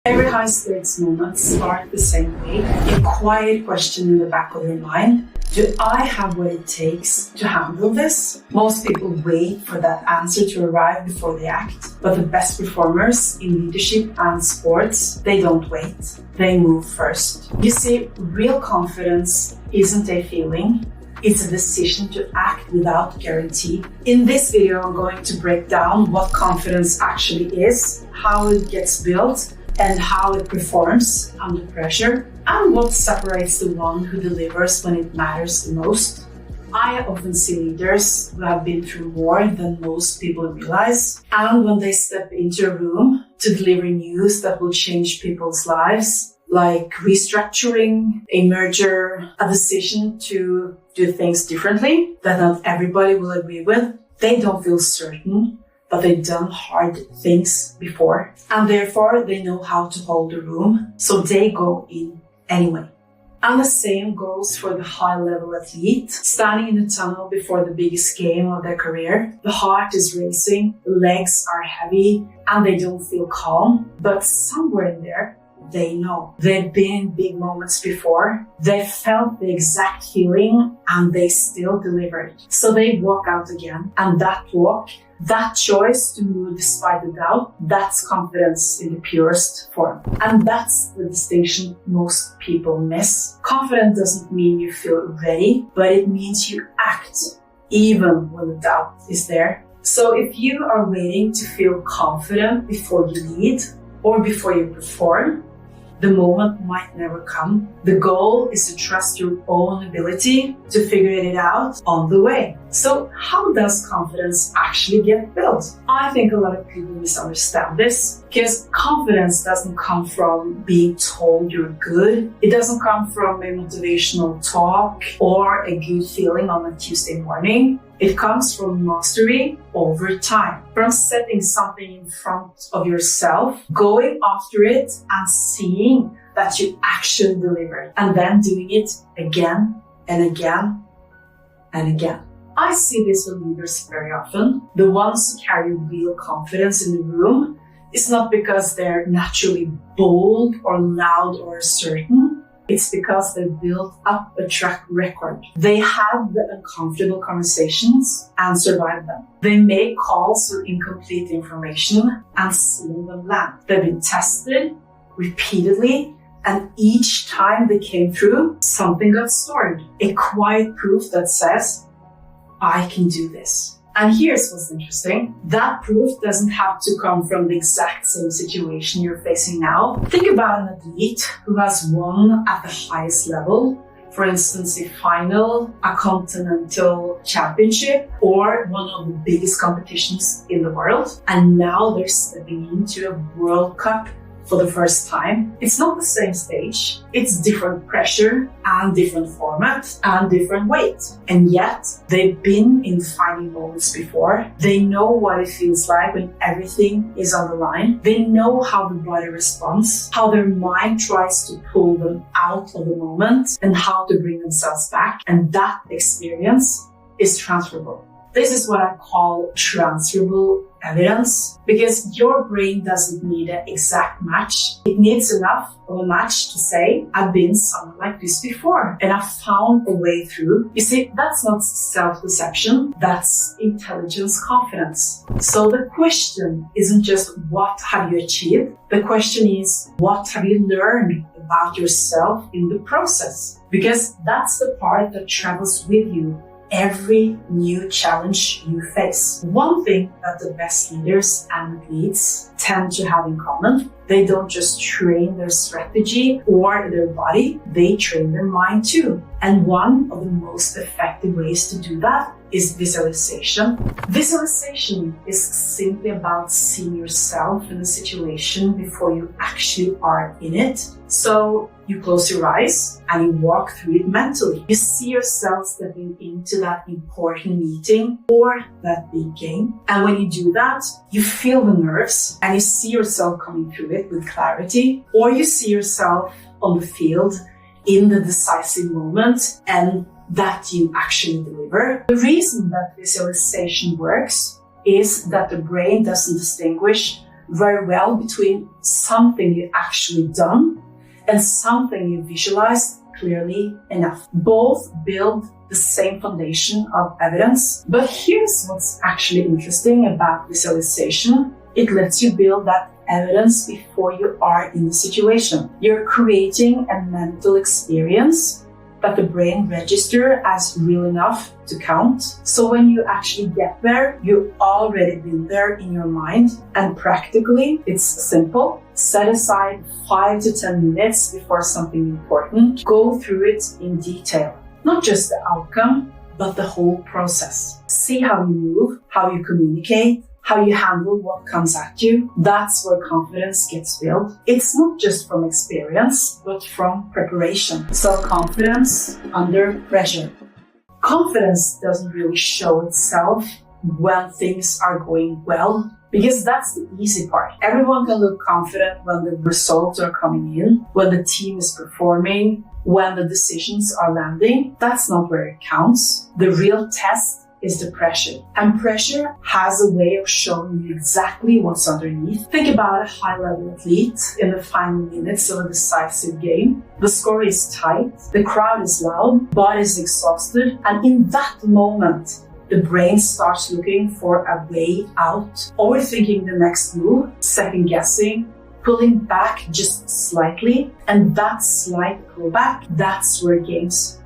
Every high stakes moment starts the same way. A quiet question in the back of your mind. Do I have what it takes to handle this? Most people wait for that answer to arrive before they act. But the best performers in leadership and sports, they don't wait. They move first. You see, real confidence isn't a feeling. It's a decision to act without guarantee. In this video, I'm going to break down what confidence actually is, how it gets built, and how it performs under pressure, and what separates the one who delivers when it matters the most. I often see leaders who have been through more than most people realize, and when they step into a room to deliver news that will change people's lives, like restructuring, a merger, a decision to do things differently that not everybody will agree with, they don't feel certain, but they've done hard things before, and therefore they know how to hold the room, so they go in anyway. And the same goes for the high-level athlete, standing in the tunnel before the biggest game of their career. The heart is racing, the legs are heavy, and they don't feel calm, but somewhere in there, they know. They've been in big moments before. They felt the exact feeling, and they still delivered. So they walk out again, and that walk, that choice to move despite the doubt, that's confidence in the purest form. And that's the distinction most people miss. Confidence doesn't mean you feel ready, but it means you act even when the doubt is there. So if you are waiting to feel confident before you lead or before you perform, the moment might never come. The goal is to trust your own ability to figure it out on the way. So how does confidence actually get built? I think a lot of people misunderstand this, because confidence doesn't come from being told you're good. It doesn't come from a motivational talk or a good feeling on a Tuesday morning. It comes from mastery over time, from setting something in front of yourself, going after it and seeing that you actually deliver, and then doing it again and again and again. I see this with leaders very often. The ones who carry real confidence in the room is not because they're naturally bold or loud or certain. It's because they built up a track record. They had the uncomfortable conversations and survived them. They make calls with incomplete information and seen them land. They've been tested repeatedly, and each time they came through, something got stored. A quiet proof that says, I can do this. And here's what's interesting. That proof doesn't have to come from the exact same situation you're facing now. Think about an athlete who has won at the highest level, for instance, a final, a continental championship, or one of the biggest competitions in the world. And now they're stepping into a World Cup for the first time. It's not the same stage. It's different pressure and different format and different weight. And yet they've been in defining moments before. They know what it feels like when everything is on the line. They know how the body responds, how their mind tries to pull them out of the moment, and how to bring themselves back. And that experience is transferable. This is what I call transferable evidence, because your brain doesn't need an exact match. It needs enough of a match to say, I've been somewhere like this before, and I found a way through. You see, that's not self-deception, that's intelligence confidence. So the question isn't just what have you achieved? The question is, what have you learned about yourself in the process? Because that's the part that travels with you every new challenge you face. One thing that the best leaders and leads tend to have in common, they don't just train their strategy or their body, they train their mind too. And one of the most effective ways to do that is visualization. Visualization is simply about seeing yourself in the situation before you actually are in it. So you close your eyes and you walk through it mentally. You see yourself stepping into that important meeting or that big game. And when you do that, you feel the nerves and you see yourself coming through it with clarity, or you see yourself on the field in the decisive moment and that you actually deliver. The reason that visualization works is that the brain doesn't distinguish very well between something you actually done and something you visualized clearly enough. Both build the same foundation of evidence. But here's what's actually interesting about visualization. It lets you build that evidence before you are in the situation. You're creating a mental experience that the brain register as real enough to count. So when you actually get there, you've already been there in your mind. And practically, it's simple. Set aside 5 to 10 minutes before something important. Go through it in detail. Not just the outcome, but the whole process. See how you move, how you communicate, how you handle what comes at you. That's where confidence gets built. It's not just from experience, but from preparation. Self-confidence under pressure. Confidence doesn't really show itself when things are going well, because that's the easy part. Everyone can look confident when the results are coming in, when the team is performing, when the decisions are landing. That's not where it counts. The real test is the pressure. And pressure has a way of showing you exactly what's underneath. Think about a high-level athlete in the final minutes of a decisive game. The score is tight, the crowd is loud, body is exhausted, and in that moment, the brain starts looking for a way out, overthinking the next move, second-guessing, pulling back just slightly, and that slight pullback, that's where games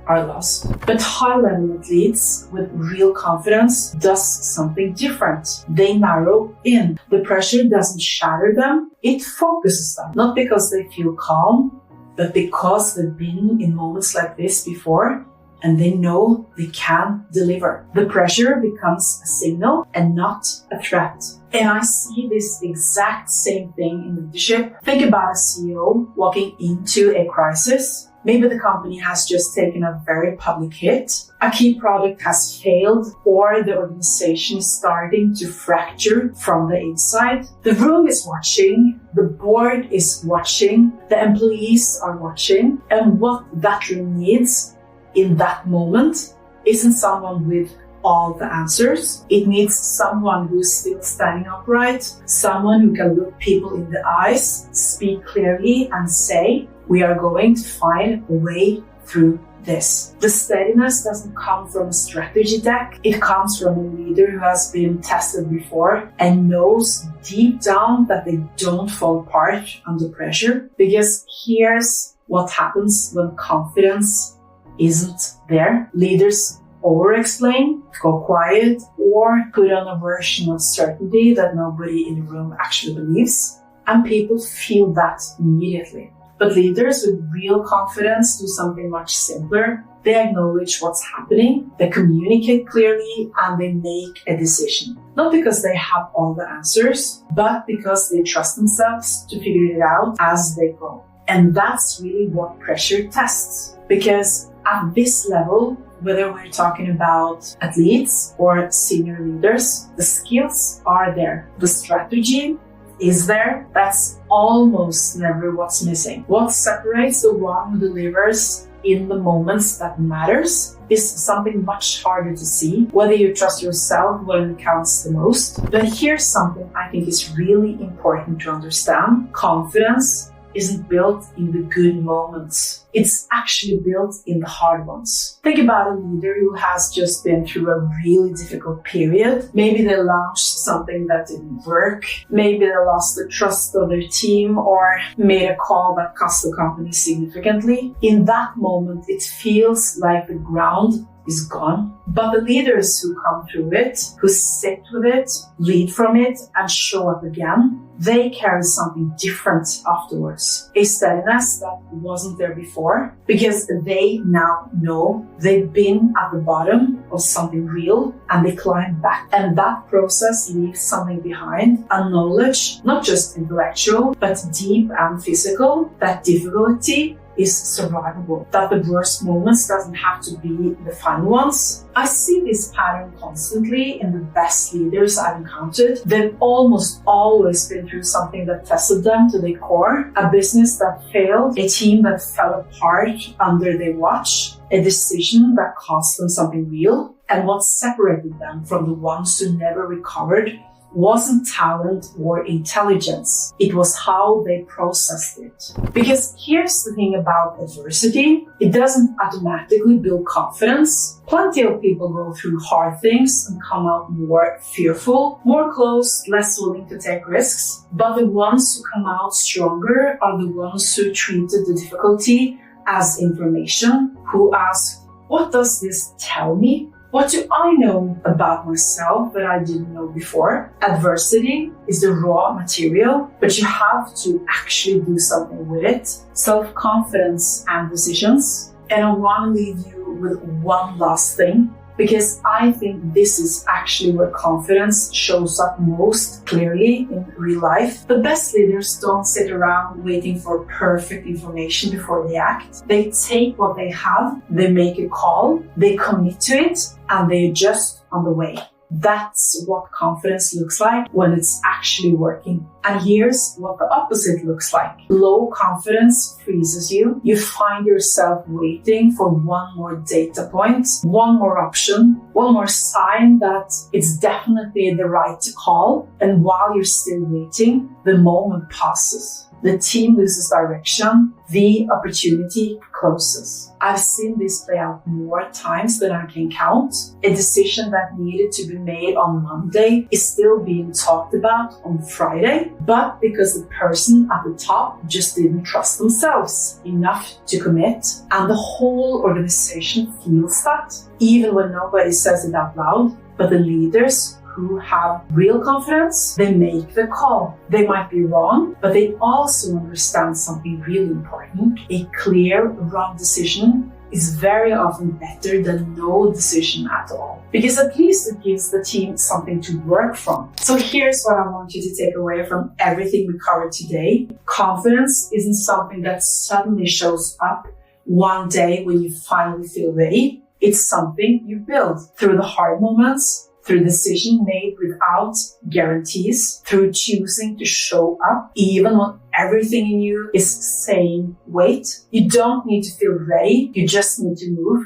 are lost. But high-level athletes with real confidence does something different. They narrow in. The pressure doesn't shatter them, it focuses them. Not because they feel calm, but because they've been in moments like this before, and they know they can deliver. The pressure becomes a signal and not a threat. And I see this exact same thing in leadership. Think about a CEO walking into a crisis. Maybe the company has just taken a very public hit, a key product has failed, or the organization is starting to fracture from the inside. The room is watching, the board is watching, the employees are watching, and what that room needs in that moment isn't someone with all the answers. It needs someone who's still standing upright, someone who can look people in the eyes, speak clearly, and say, we are going to find a way through this. The steadiness doesn't come from a strategy deck. It comes from a leader who has been tested before and knows deep down that they don't fall apart under pressure. Because here's what happens when confidence isn't there. Leaders over-explain, go quiet, or put on a version of certainty that nobody in the room actually believes. And people feel that immediately. But leaders with real confidence do something much simpler. They acknowledge what's happening, they communicate clearly, and they make a decision. Not because they have all the answers, but because they trust themselves to figure it out as they go. And that's really what pressure tests. Because at this level, whether we're talking about athletes or senior leaders, the skills are there. The strategy is there. That's almost never what's missing. What separates the one who delivers in the moments that matters is something much harder to see, whether you trust yourself when it counts the most. But here's something I think is really important to understand. Confidence isn't built in the good moments. It's actually built in the hard ones. Think about a leader who has just been through a really difficult period. Maybe they launched something that didn't work. Maybe they lost the trust of their team or made a call that cost the company significantly. In that moment, it feels like the ground is gone. But the leaders who come through it, who sit with it, lead from it, and show up again, they carry something different afterwards. A steadiness that wasn't there before, because they now know they've been at the bottom of something real and they climb back. And that process leaves something behind, a knowledge, not just intellectual, but deep and physical, that difficulty is survivable, that the worst moments doesn't have to be the fun ones. I see this pattern constantly in the best leaders I've encountered. They've almost always been through something that tested them to their core, a business that failed, a team that fell apart under their watch, a decision that cost them something real. And what separated them from the ones who never recovered wasn't talent or intelligence. It was how they processed it. Because here's the thing about adversity. It doesn't automatically build confidence. Plenty of people go through hard things and come out more fearful, more closed, less willing to take risks. But the ones who come out stronger are the ones who treated the difficulty as information, who ask, what does this tell me? What do I know about myself that I didn't know before? Adversity is the raw material, but you have to actually do something with it. Self-confidence and decisions. And I want to leave you with one last thing, because I think this is actually where confidence shows up most clearly in real life. The best leaders don't sit around waiting for perfect information before they act. They take what they have, they make a call, they commit to it, and they adjust on the way. That's what confidence looks like when it's actually working. And here's what the opposite looks like. Low confidence freezes you. You find yourself waiting for one more data point, one more option, one more sign that it's definitely the right call. And while you're still waiting, the moment passes. The team loses direction, the opportunity closes. I've seen this play out more times than I can count. A decision that needed to be made on Monday is still being talked about on Friday, but because the person at the top just didn't trust themselves enough to commit, and the whole organization feels that, even when nobody says it out loud, but the leaders who have real confidence, they make the call. They might be wrong, but they also understand something really important. A clear, wrong decision is very often better than no decision at all, because at least it gives the team something to work from. So here's what I want you to take away from everything we covered today. Confidence isn't something that suddenly shows up one day when you finally feel ready. It's something you build through the hard moments, through decision made without guarantees, through choosing to show up even when everything in you is saying, wait. You don't need to feel ready, you just need to move.